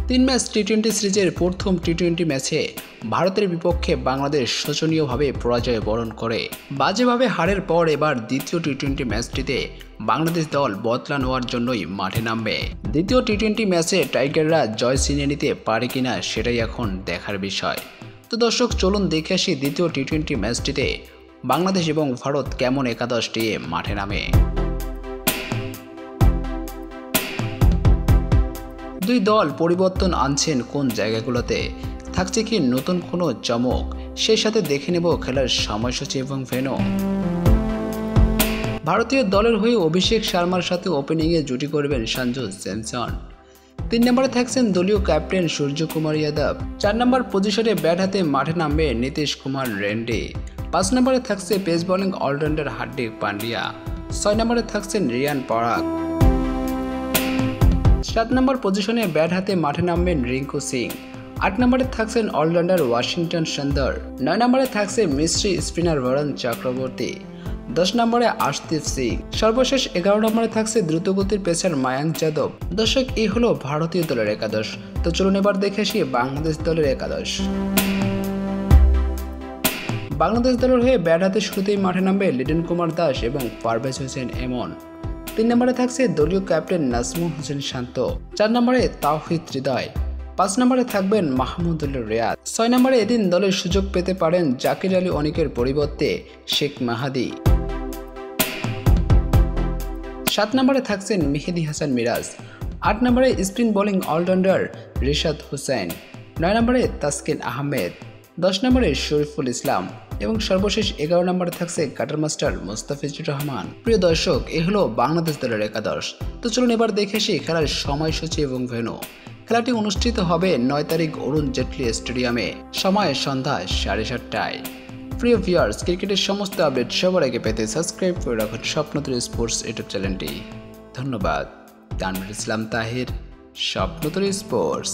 তিন ম্যাচ টি-20 সিরিজের প্রথম টি-20 ম্যাচে ভারতের বিপক্ষে বাংলাদেশ শোচনীয়ভাবে পরাজয় বরণ করে। বাজেভাবে হারের পর এবার দ্বিতীয় টি-20 ম্যাচটিতে বাংলাদেশ দল বদলা নেওয়ার জন্যই মাঠে নামবে। দ্বিতীয় টি-20 ম্যাচে টাইগাররা জয় ছিনিয়ে নিতে পারে কিনা সেটাই এখন দেখার বিষয়। তো দর্শক, চলুন দেখে আসি দ্বিতীয় টি-20 ম্যাচটিতে বাংলাদেশ এবং ভারত কেমন একাদশ নিয়ে মাঠে নামে। দুই দল পরিবর্তন আনছেন কোন জায়গাগুলোতে, থাকছে কি নতুন কোনো চমক, সেই সাথে দেখে নেব খেলার সময়সূচি এবং ভেন্যু। ভারতীয় দলের হয়ে অভিষেক শর্মার সাথে ওপেনিংয়ে জুটি করবেন সঞ্জু স্যামসন। 3 নম্বরে থাকছেন দলীয় ক্যাপ্টেন সূর্যকুমার যাদব। 4 নম্বর পজিশনে ব্যাট হাতে মাঠে নামবে নীতিশ কুমার রেড্ডি। 5 নম্বরে থাকছে pace bowling allrounder Hardik Pandya. 6 নম্বরে থাকছেন রিয়ান পরাগ। 7 নম্বর পজিশনে ব্যাট হাতে মাঠে নামবেন রিঙ্কু সিং। 8 নম্বরে থাকছেন অলরাউন্ডার ওয়াশিংটন সুন্দর। 9 নম্বরে থাকছে মিস্ট্রি স্পিনার বরুণ চক্রবর্তী। 10 নম্বরে আশদীপ সিং। সর্বশেষ 11 নম্বরে থাকছে দ্রুতগতির পেসার মায়াঙ্ক যাদব। দর্শক, এই হলো ভারতীয় দলের একাদশ। তো চলুন এবার দেখে আসি বাংলাদেশ দলের একাদশ। বাংলাদেশ দলের হয়ে ব্যাট হাতে শুরুতেই মাঠে নামবে লিটন কুমার দাস এবং পারভেজ হোসেন এমন। 3 নম্বরে থাকছে দলীয় ক্যাপ্টেন নাজমুল হোসেন শান্ত। 4 নম্বরে তাওহিদ হৃদয়। 5 নম্বরে থাকবেন মাহমুদুল রিয়াদ। 6 নম্বরে এদিন দলের সুযোগ পেতে পারেন জাকির আলী অনিকের পরিবর্তে শেখ মাহাদি। 7 নম্বরে থাকছেন মেহেদী হাসান মিরাজ। 8 নম্বরে spin bowling allrounder Rishad Hossain. 9 নম্বরে তাসকিন আহমেদ। 10 নম্বরে শরীফুল ইসলাম এবং সর্বশেষ 11 নম্বরে থাকছে কাটার মাস্টার মুস্তাফিজুর রহমান। প্রিয় দর্শক, এ হলো বাংলাদেশ দলের একাদশ। তো চলুন এবার দেখে আসি খেলার সময়সূচি এবং ভেন্যু। খেলাটি অনুষ্ঠিত হবে 9 তারিখ অরুণ জেটলি স্টেডিয়ামে, সময় সন্ধ্যা 7:30টায়। প্রিয় ভিউয়ার্স, ক্রিকেটের সমস্ত আপডেট সবার আগে পেতে সাবস্ক্রাইব করে রাখুন স্বপ্নতরী স্পোর্টস ইউটিউব চ্যানেলটি। ধন্যবাদ। তানভীর ইসলাম তাহির, স্বপ্নতরী স্পোর্টস।